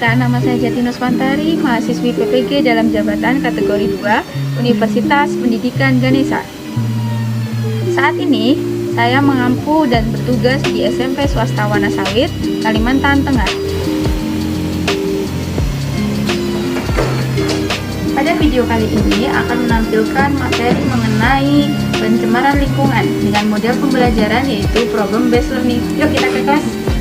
Perkenalkan, nama saya Jatinus Pantari, mahasiswi PPG dalam jabatan kategori 2, Universitas Pendidikan Ganesha. Saat ini, saya mengampu dan bertugas di SMP Swasta Wanasawit, Kalimantan Tengah. Pada video kali ini akan menampilkan materi mengenai pencemaran lingkungan dengan model pembelajaran yaitu problem based learning. Yuk kita ke kelas.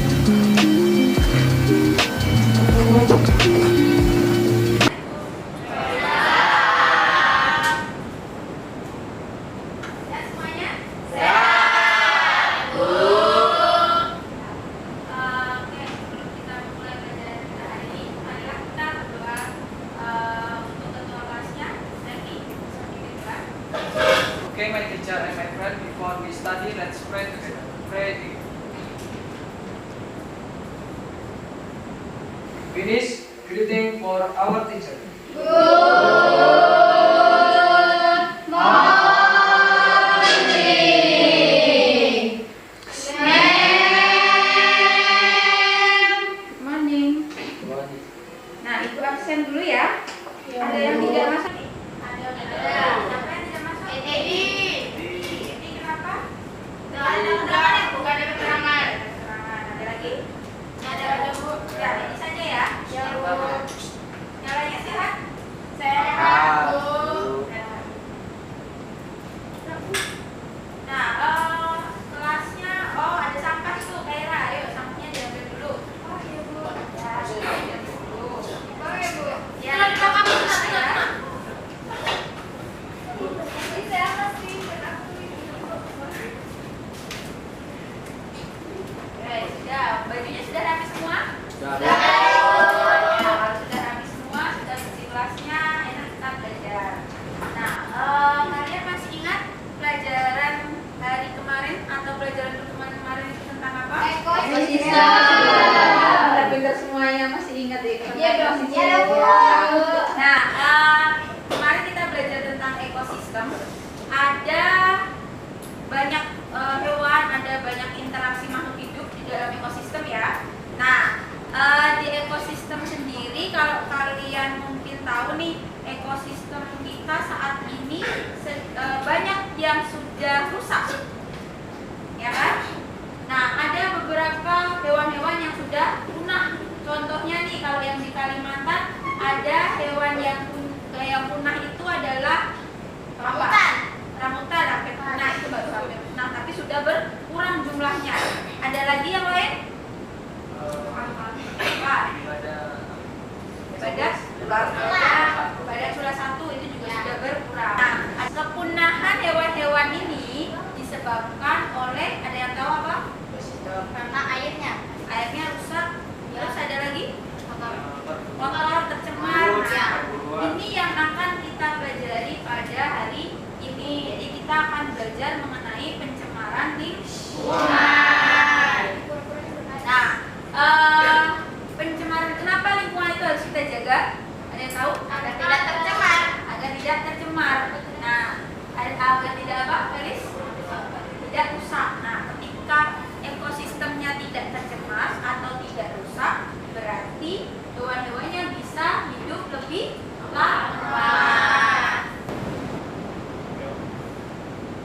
Okay, my teacher and my friend, before we study, let's pray together. Pray. Finish greeting for our teacher. Nah, Ibu absen dulu ya. Ada yang tidak masuk? Ada. Siapa yang tidak masuk? Edi. Kenapa? Bukan ada keterangan. Ada lagi? Ada Bu. Ya, ini saja ya. Ya, Bu. Yang lainnya sehat? Sehat, Bu. Nah, kelasnya, ada sampah itu, Kaira. Ayo, sampahnya diambil dulu. Oh, iya, Bu. Ya, diambil dulu. Oke, Bu. Ya, bajunya sudah rapi semua? Sudah. Kalau sudah rapi semua, sudah bersih kelasnya, enak kita belajar. Nah, kalian masih ingat pelajaran hari kemarin atau pelajaran pertemuan kemarin itu tentang apa? Ekosistem. Pintar semuanya masih ingat ya? Iya dong. Iya Bu. Nah, kemarin kita belajar tentang ekosistem. Ada banyak hewan, ada banyak interaksi makhluk hidup di dalam ekosistem ya. Nah, di ekosistem sendiri kalau kalian mungkin tahu nih, ekosistem kita saat ini banyak yang sudah rusak, ya kan? Nah, ada beberapa hewan-hewan yang sudah punah. Contohnya nih, kalau yang di Kalimantan ada hewan yang punah itu adalah rambutan sampai punah itu baru sampai punah, tapi sudah berkurang jumlahnya. Ada lagi yang lain? Badak sudah satu itu juga sudah berkurang. Nah, kepunahan hewan-hewan ini disebabkan oleh, ada yang tahu apa? Karena airnya rusak. Terus ada lagi? Kotor, tercemar. Nah, ini yang akan kita pelajari pada hari ini. Jadi kita akan belajar mengenai pencemaran lingkungan. Nah, pencemaran, kenapa lingkungan itu harus kita jaga? Ada yang tahu? Agar tidak tercemar. Nah, agar tidak apa, Felis? Tidak rusak. Nah, ketika ekosistemnya tidak tercemar atau tidak rusak, berarti hewan-hewannya bisa hidup lebih lama.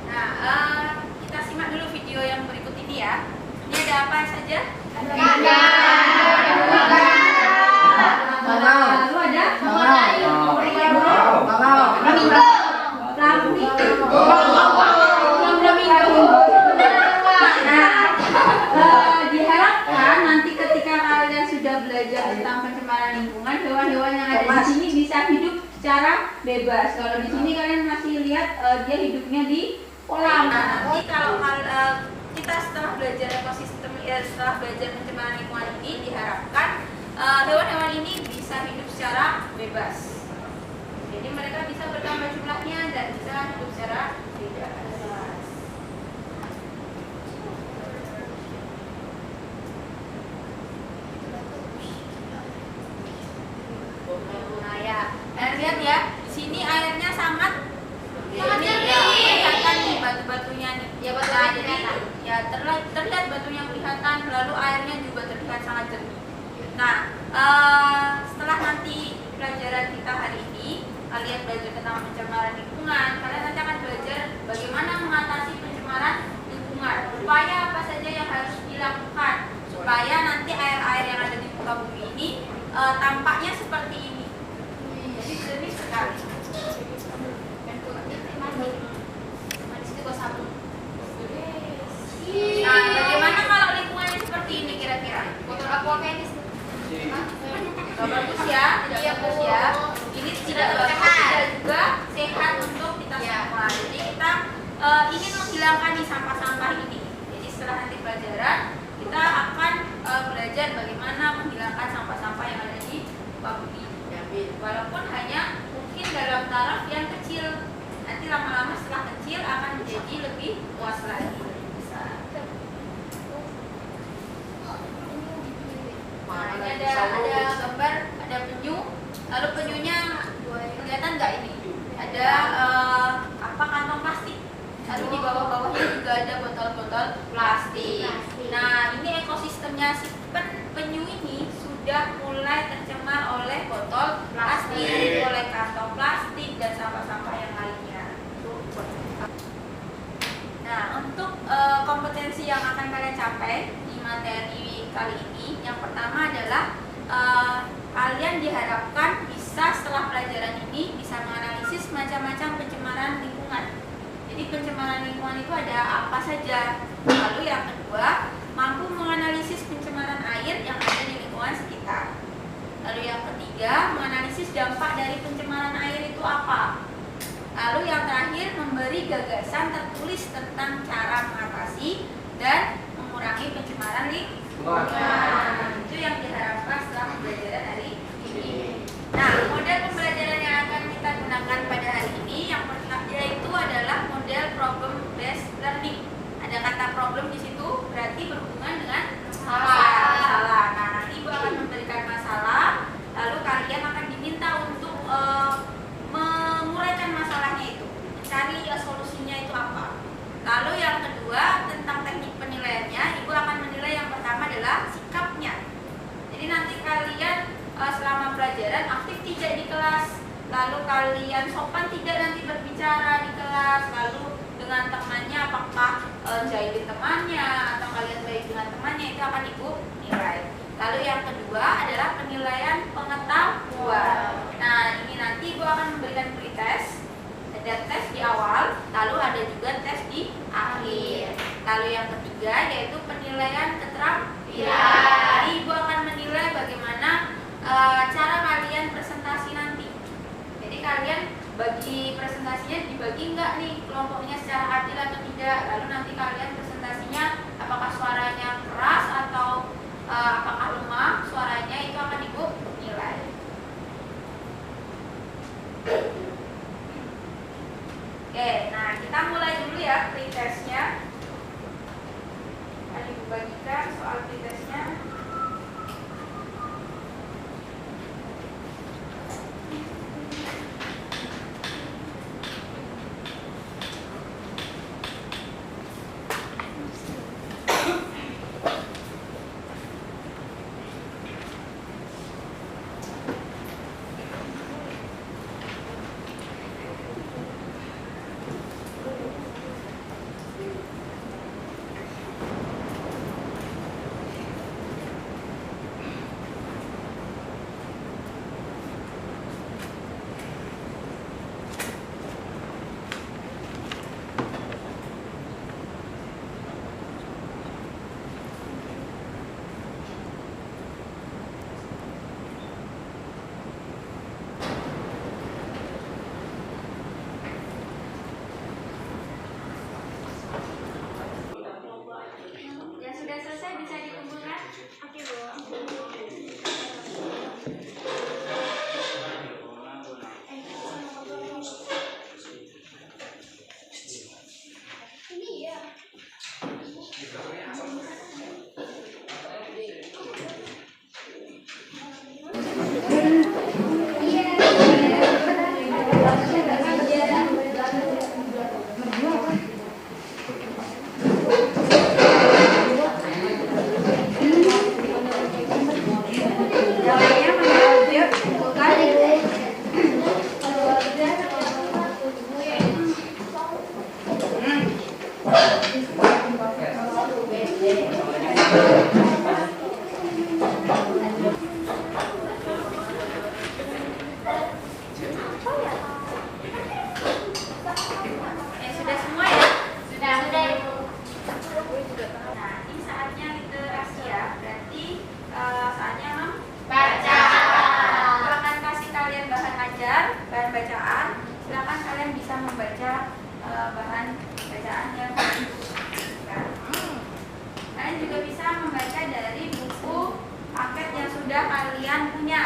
Nah, kita simak dulu video yang berikut ini ya. Ini ada apa saja? Diharapkan nanti ketika kalian sudah belajar tentang pencemaran lingkungan, hewan-hewan yang ada di sini bisa hidup secara bebas. Kalau di sini kalian masih lihat dia hidupnya di kolam. Nah, nanti kalau kita setelah belajar ekosistem, setelah belajar pencemaran lingkungan ini, diharapkan hewan-hewan ini bisa hidup secara bebas. Jadi mereka bisa bertambah jumlahnya dan bisa hidup secara bebas. Nah ya, lihat ya, di sini airnya sangat kelihatan nih batu-batunya nih. Ya, jadi ya terlihat batunya kelihatan, lalu airnya juga terlihat sangat jernih. Nah, setelah nanti pelajaran kita hari ini, kalian belajar tentang pencemaran lingkungan, kalian nanti akan belajar bagaimana mengatasi pencemaran lingkungan. Upaya apa saja yang harus dilakukan supaya nanti air-air yang ada di muka bumi ini tampaknya seperti ini. Jadi jernih sekali. Nah, bagaimana kalau lingkungannya seperti ini kira-kira? Botol aquafenis. Bagus ya, tidak bagus ya. Ini tidak bagus, tidak juga sehat untuk kita semua. Jadi kita ingin menghilangkan nih sampah-sampah ini. Jadi setelah nanti pelajaran kita akan belajar bagaimana menghilangkan sampah-sampah yang ada di muka bumi. Walaupun hanya mungkin dalam taraf yang kecil. Nanti lama-lama setelah kecil akan menjadi lebih luas lagi. Nah, ini ada gambar, ada penyu. Lalu penyunya kelihatan nggak ini? Ada kantong plastik. Lalu di bawah-bawahnya juga ada botol-botol plastik. Nah, ini ekosistemnya si penyu ini sudah mulai tercemar oleh botol plastik, oleh kantong plastik dan sampah-sampah yang lainnya. Nah, untuk kompetensi yang akan kalian capai di materi kali ini, yang pertama adalah kalian diharapkan bisa setelah pelajaran ini bisa menganalisis macam-macam pencemaran lingkungan. Jadi pencemaran lingkungan itu ada apa saja. Lalu yang kedua, mampu menganalisis pencemaran air yang ada di lingkungan sekitar. Lalu yang ketiga, menganalisis dampak dari pencemaran air itu apa. Lalu yang terakhir, memberi gagasan tertulis tentang cara mengatasi dan mengurangi pencemaran lingkungan. Itu yang diharapkan setelah pembelajaran hari ini. Nah, model pembelajaran yang akan kita gunakan pada hari ini yang pertama yaitu adalah model problem based learning. Ada kata problem di situ berarti berhubungan dengan masalah. Nah, nanti Ibu akan memberikan masalah, lalu kalian akan diminta untuk menguraikan masalahnya itu, cari solusinya itu apa. Lalu yang kedua tentang teknik penilaiannya, Ibu akan menilai yang pertama adalah sikapnya. Jadi nanti kalian selama pelajaran aktif tidak di kelas, lalu kalian sopan tidak nanti berbicara di kelas, lalu dengan temannya apakah jahilin temannya atau kalian baik dengan temannya, itu akan Ibu nilai. Lalu yang kedua adalah penilaian pengetahuan. Nah, ini nanti Ibu akan memberikan pretest. Ada tes di awal, lalu ada juga tes di akhir. Lalu yang ketiga yaitu penilaian keterampilan. Jadi Ibu akan menilai bagaimana cara kalian presentasi nanti. Jadi kalian bagi presentasinya dibagi enggak nih kelompoknya secara adil atau tidak. Lalu nanti kalian presentasinya apakah suaranya keras atau apakah lemah suaranya, itu akan Ibu nilai. Oke, nah kita mulai dulu ya pretestnya. Akan Ibu bagikan soal pretestnya. membaca bahan bacaan yang kalian juga bisa membaca dari buku paket yang sudah kalian punya.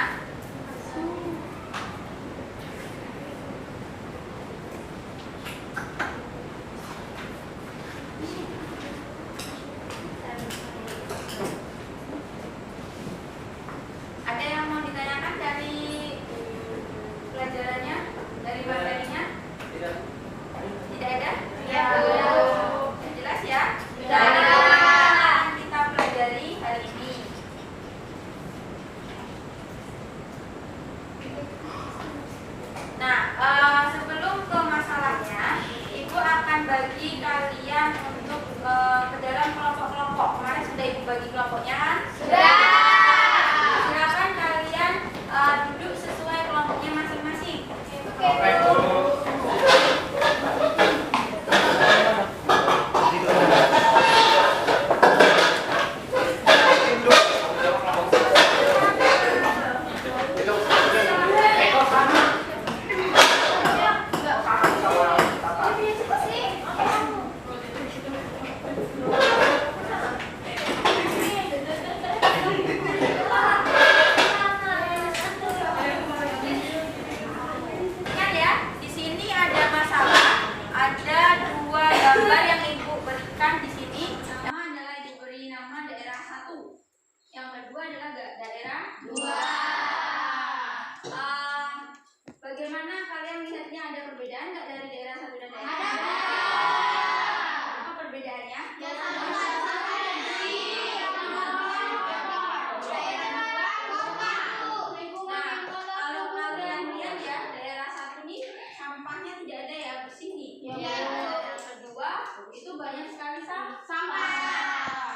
Ada yang mau ditanyakan dari pelajarannya, dari materinya? Tidak. Tidak ada? Ya. Yang jelas ya? Yang kita pelajari hari ini. Nah, sebelum ke masalahnya, Ibu akan bagi kalian untuk ke dalam kelompok-kelompok. Kemarin sudah Ibu bagi kelompoknya kan? Sudah. Silakan kalian duduk sesuai kelompoknya masing-masing. Oke, Bu. Ingat ya, di sini ada masalah, ada dua gambar yang Ibu berikan di sini. Yang pertama adalah diberi nama daerah 1. Yang kedua adalah daerah 2. Bagaimana kalian melihatnya, ada perbedaan nggak dari daerah 1 dan daerah 2? Ada. Apa perbedaannya? Nah, kalau kalian lihat ya, daerah 1 ini sampahnya tidak ada ya, bersih nih. Yang kedua, itu banyak sekali sampah.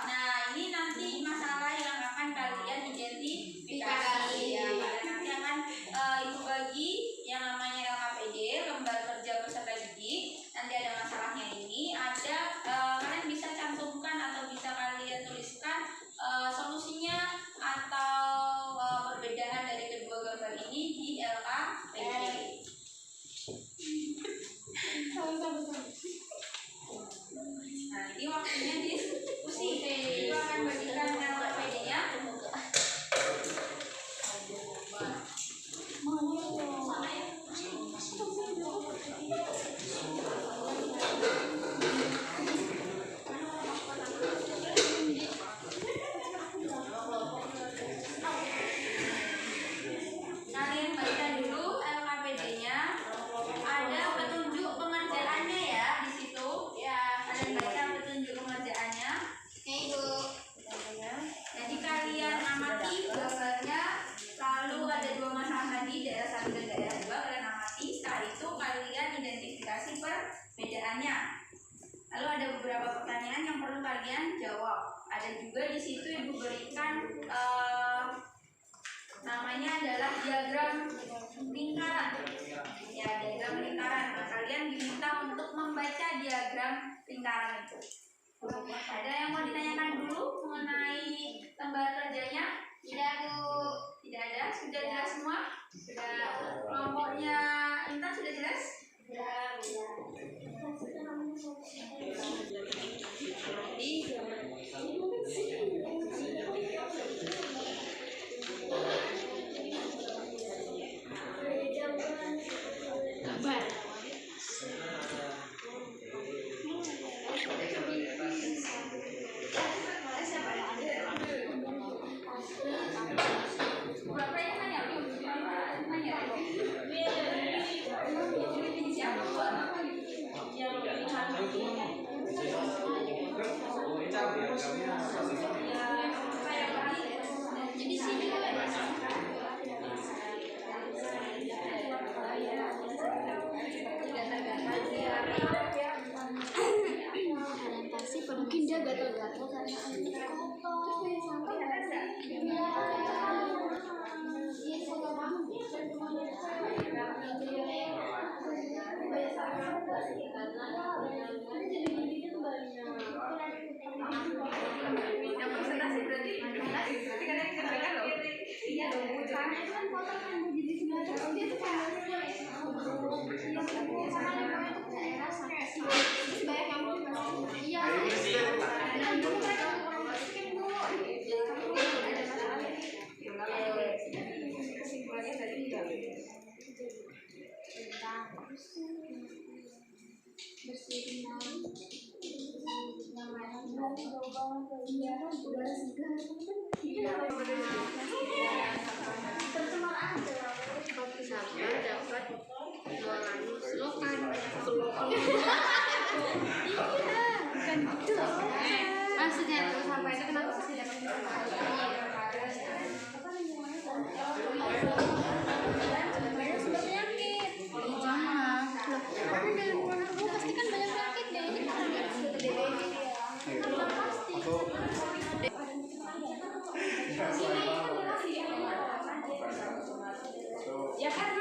Nah, ini nanti masalah yang akan kalian identifikasi ya. Kalian nanti akan Ibu bagi yang namanya LKPD, lembar kerja peserta didik. Nanti ada masalahnya ini, ada kalian bisa cantumkan atau bisa kalian tuliskan solusinya atau perbedaan dari kedua gambar ini di LKPD. Nah, ini waktunya diskusi. Ibu akan bagikan LKPD-nya. Kalian baca dulu LKPD-nya. Ada petunjuk pengerjaannya ya di situ. Ya, kalian baca petunjuk pengerjaannya. Jadi kalian amati gambarnya. Lalu ada dua masalah tadi, daerah 1 dan daerah 2. Kalian amati. Setelah itu kalian identifikasi perbedaannya. Lalu ada beberapa pertanyaan yang perlu kalian jawab. Ada juga di situ Ibu berikan namanya adalah diagram lingkaran. Ya, diagram lingkaran. Nah, kalian diminta untuk membaca diagram lingkaran itu. Ada yang mau ditanyakan dulu mengenai lembar kerjanya? Tidak, Bu. Tidak ada? Sudah jelas semua? Sudah. Kelompoknya Intan sudah jelas? Berapa yang nanya? Maksudnya tuh sampai itu kenapa sih dapat ya kan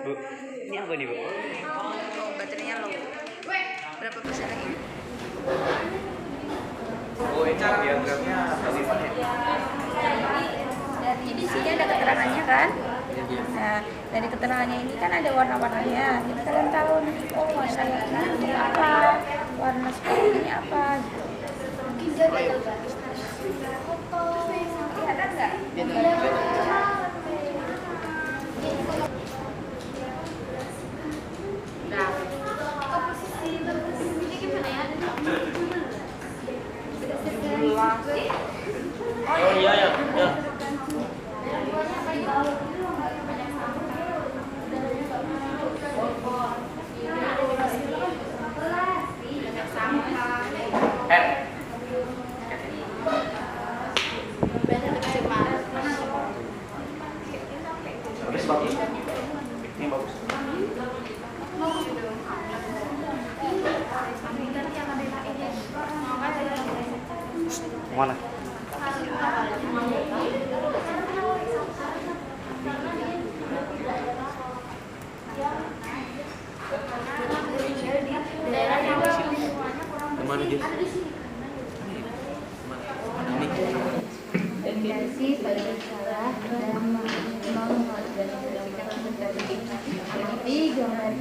Bu, ini apa nih Bu? Oh, baterainya low. Berapa persen lagi? Oh, ini diagramnya bagaimana ya? Dari di sini ada keterangannya kan? Nah, dari keterangannya ini kan ada warna-warnanya. Jadi kalian tahu nih, oh warna ini apa, warna seperti ini apa. Kelihatan nggak? Oh iya ya. Bagus. Ini bagus. Mana? Kemana dia? Dedikasi bagi salah dan mengorganisasikan di gambar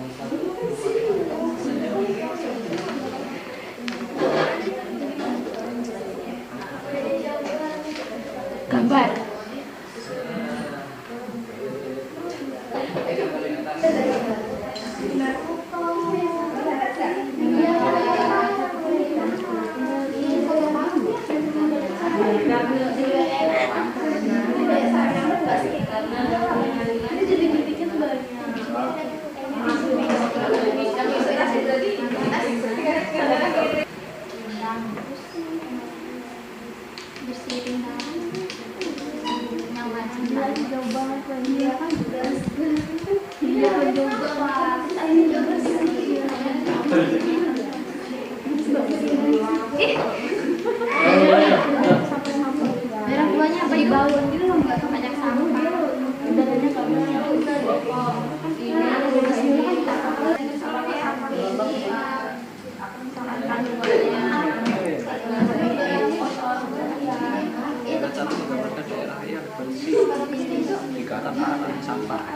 gambar sampah.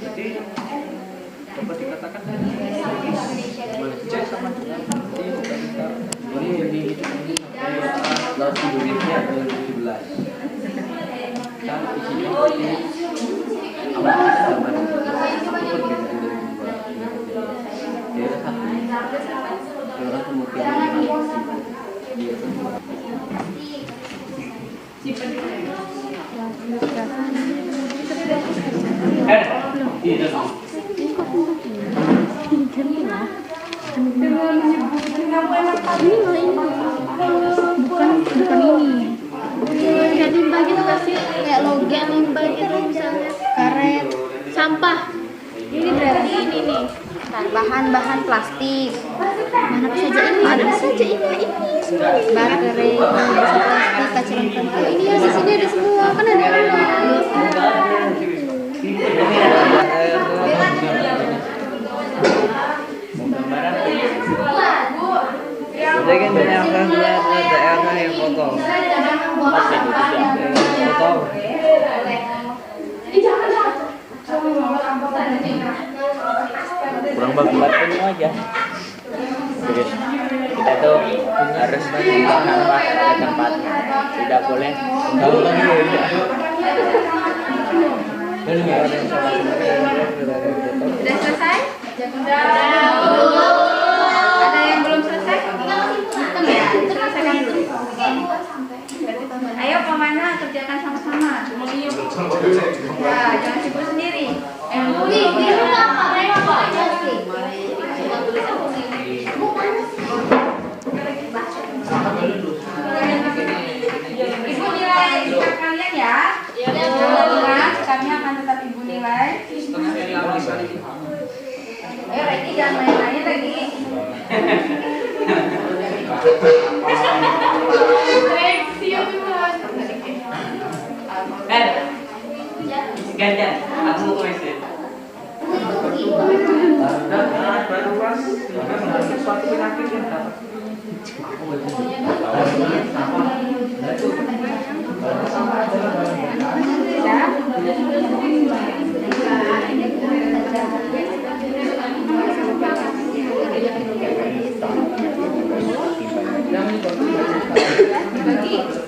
Jadi coba dikatakan cek sama ini laut Indonesia 2017 kan isinya awal zaman itu berbeda dari 2002 daerah satu daerah kemudian bukan ini. Kayak limbah gitu kasih kayak logam limbah gitu misalnya karet, sampah. Ini berarti ini nih bahan-bahan plastik. Mana saja ini? Ada saja ini baterai, plastik, kaca lampu. Ini ya di sini ada semua kan ada. Jadi kan banyak daerah yang kotor. Kotor. Kurang bagus buat penuh aja. Jadi kita tuh harus membuang sampah pada tempatnya. Tidak boleh membuang Sudah selesai? Sudah. Ada yang belum selesai? Ya, selesaikan dulu. Ayo pamannya kerjakan sama-sama. Ya, jangan sibuk sendiri. Ibu nilai sikap kalian ya. Kami akan tetap ibu nilai. Ayo Regi jangan main-main lagi. Gantian, aku mau ke WC. Baru pas suatu penyakit yang dapat.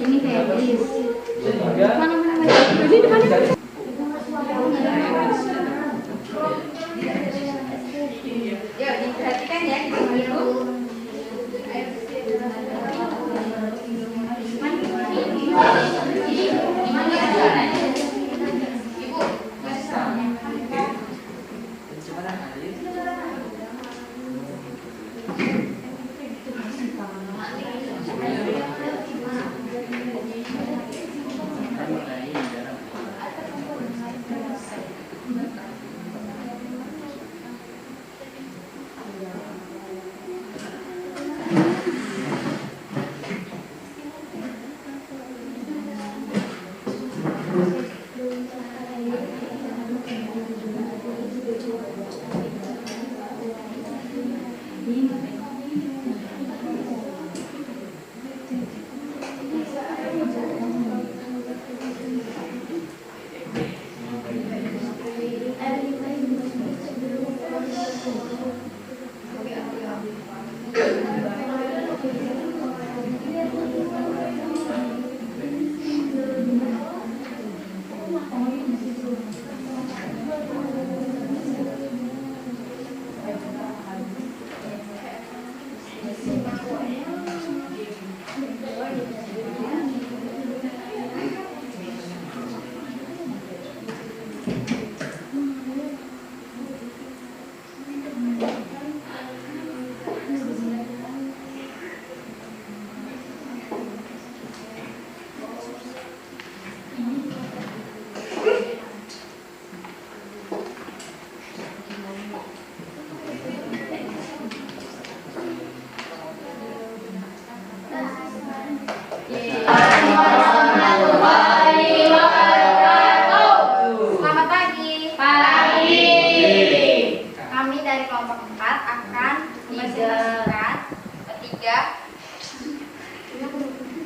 Ini kayak bis. Mana-mana ini depannya. Yuk diperhatikan ya dulu.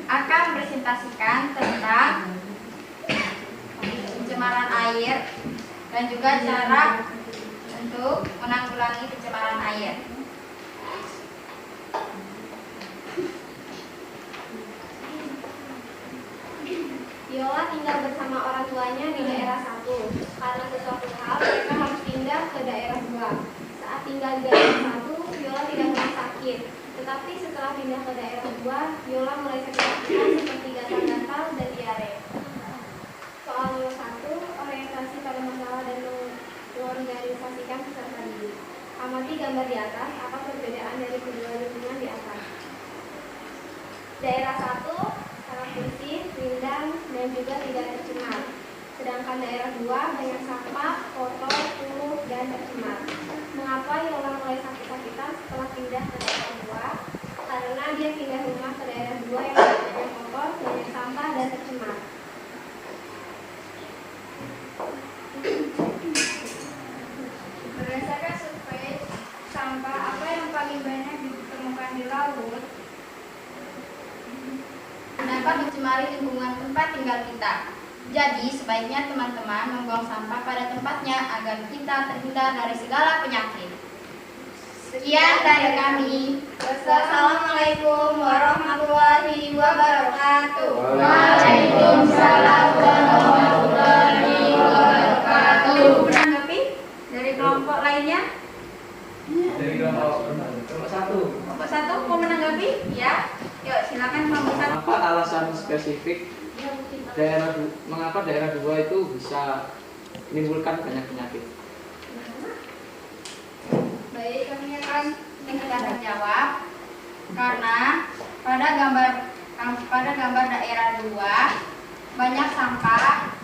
akan presentasikan tentang pencemaran air dan juga cara untuk menanggulangi pencemaran air. Viola tinggal bersama orang tuanya di daerah 1. Karena sesuatu hal, mereka harus pindah ke daerah 2. Saat tinggal di daerah 1, Viola tidak pernah sakit. Tetapi setelah pindah ke daerah 2, Viola mulai sakit-sakitan seperti gatal-gatal dan diare. Soal nomor 1, orientasi pada masalah dan mengorganisasikan peserta didik. Amati gambar di atas, apa perbedaan dari kedua lingkungan di atas. Daerah 1 sangat bersih, rindang, dan juga tidak tercemar. Sedangkan daerah 2 banyak sampah, kotor, kumuh, dan tercemar. Mengapa Yola mulai sakit-sakitan setelah pindah ke daerah 2? Karena dia pindah rumah ke daerah 2 yang banyak kotor, banyak sampah, dan tercemar. Berdasarkan survei sampah, apa yang paling banyak ditemukan di laut dapat mencemari lingkungan tempat tinggal kita. Jadi, sebaiknya teman-teman membuang sampah pada tempatnya agar kita terhindar dari segala penyakit. Sekian dari kami. Wassalamualaikum warahmatullahi wabarakatuh. Waalaikumsalam warahmatullahi wabarakatuh. Menanggapi dari kelompok lainnya? Dari kelompok 1. Kelompok 1 mau menanggapi? Ya. Yuk, silakan kelompok 1. Apa alasan spesifik mengapa daerah 2 itu bisa menimbulkan banyak penyakit? Baik, kami akan menjawab karena pada gambar daerah 2 banyak sampah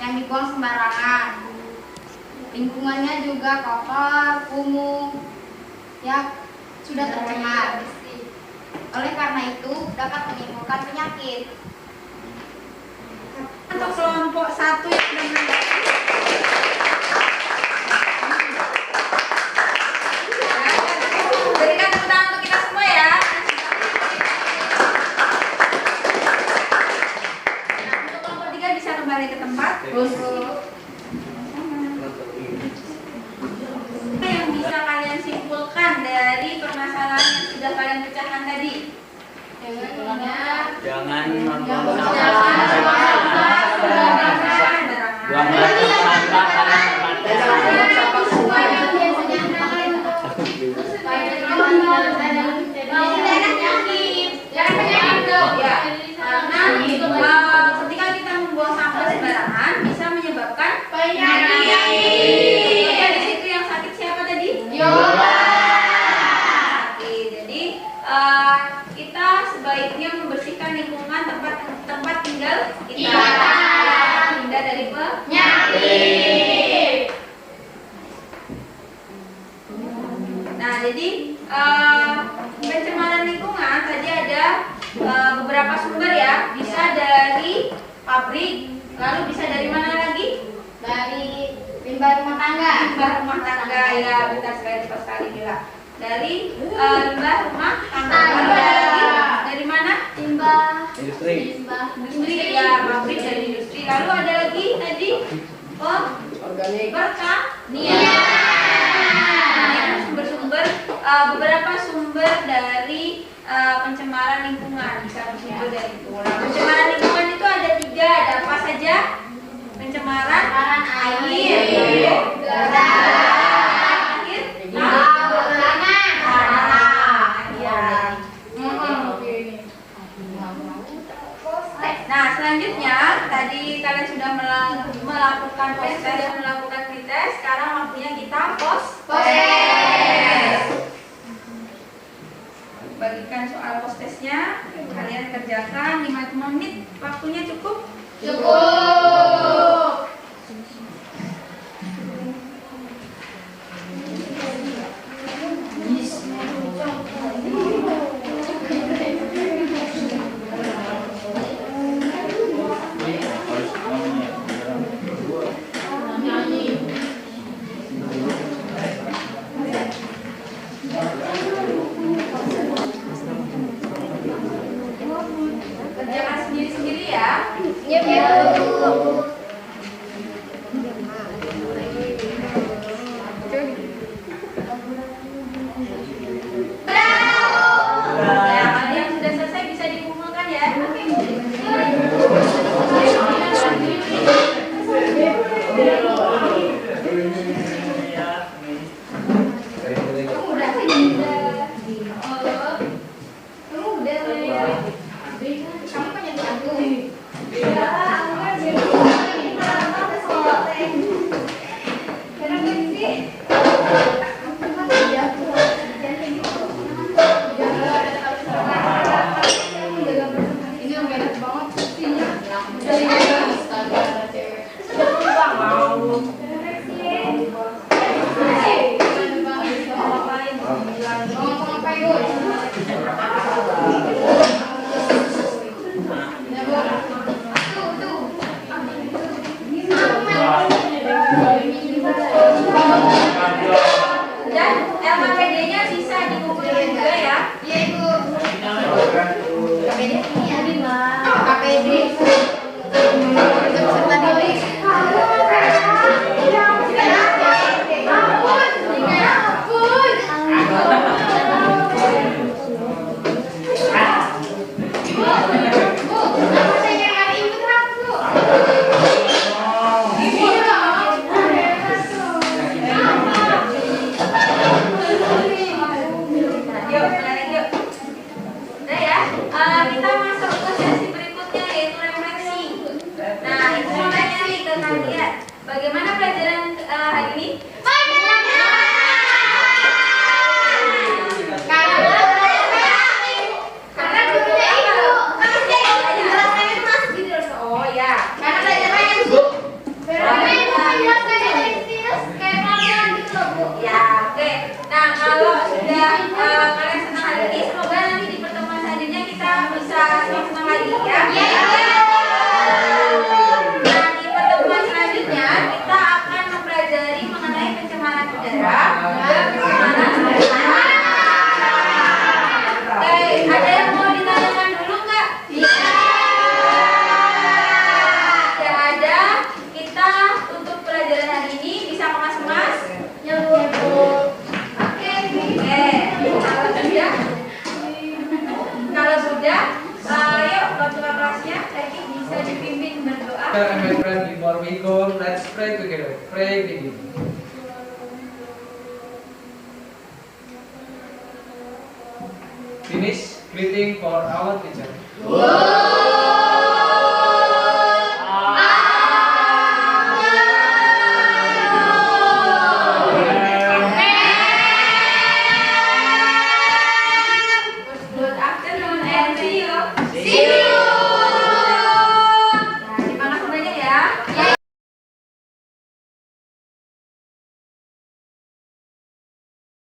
yang dibuang sembarangan. Lingkungannya juga kotor, kumuh, ya sudah tercemar. Oleh karena itu dapat menimbulkan penyakit. Untuk kelompok 1 yang sudah menanggapi, berikan tepuk tangan untuk kita semua ya. Nah, untuk kelompok 3 bisa kembali ke tempat. Apa yang bisa kalian simpulkan dari permasalahan yang sudah kalian pecahkan tadi? Jangan ketika kita membuang sampah sembarangan bisa menyebabkan penyakit. Di situ yang sakit siapa tadi? Sakit. Jadi kita sebaiknya membersihkan lingkungan tempat tinggal kita. Hindar dari penyakit. Nah, jadi pencemaran lingkungan tadi ada beberapa sumber ya. Bisa dari pabrik, lalu bisa dari mana lagi? Dari limbah rumah tangga. Limbah rumah tangga ya, benar sekali, cepat sekali Bila. Dari limbah rumah tangga. Lalu ada lagi dari mana? Limbah industri. industri ya, pabrik dari industri. Lalu ada lagi tadi Organik. pertanian. Sumber-sumber beberapa sumber dari pencemaran lingkungan bisa bersumber dari itu. Nah, pencemaran lingkungan itu ada 3, ada apa saja? Pencemaran air, tanah, Nah, selanjutnya tadi kalian sudah melakukan tes dan melakukan pretest. Sekarang waktunya kita post-test. Bagikan soal post-testnya, kalian kerjakan 5 menit. Waktunya cukup? Cukup. Yang sudah selesai bisa dikumpulkan ya. Dan LKPD-nya bisa dikumpulkan juga ya. Iya Ibu. KPD ini ya, KPD. Peserta didik. Kita masuk ke sesi berikutnya yaitu refleksi. Nah, itu mau nanya nih ke kalian, bagaimana pelajaran hari ini? Karena gurunya itu oh ya, karena belajarnya Bu. Ya, oke. Nah, kalau sudah kalian senang hari ini, semoga nanti di pertemuan selanjutnya kita bisa senang lagi ya. Nah, di pertemuan selanjutnya kita akan mempelajari mengenai pencemaran udara dan pencemaran udara. Oke, ada yang mau ditanyakan dulu nggak? Iya. Yang ada, kita untuk pelajaran hari ini bisa kemas-kemas? Ya Bu. Oke, kalau sudah, ayo ketua kelasnya tadi bisa dipimpin berdoa. My friend, before we go, let's pray together. Pray begin. Finish greeting for our teacher.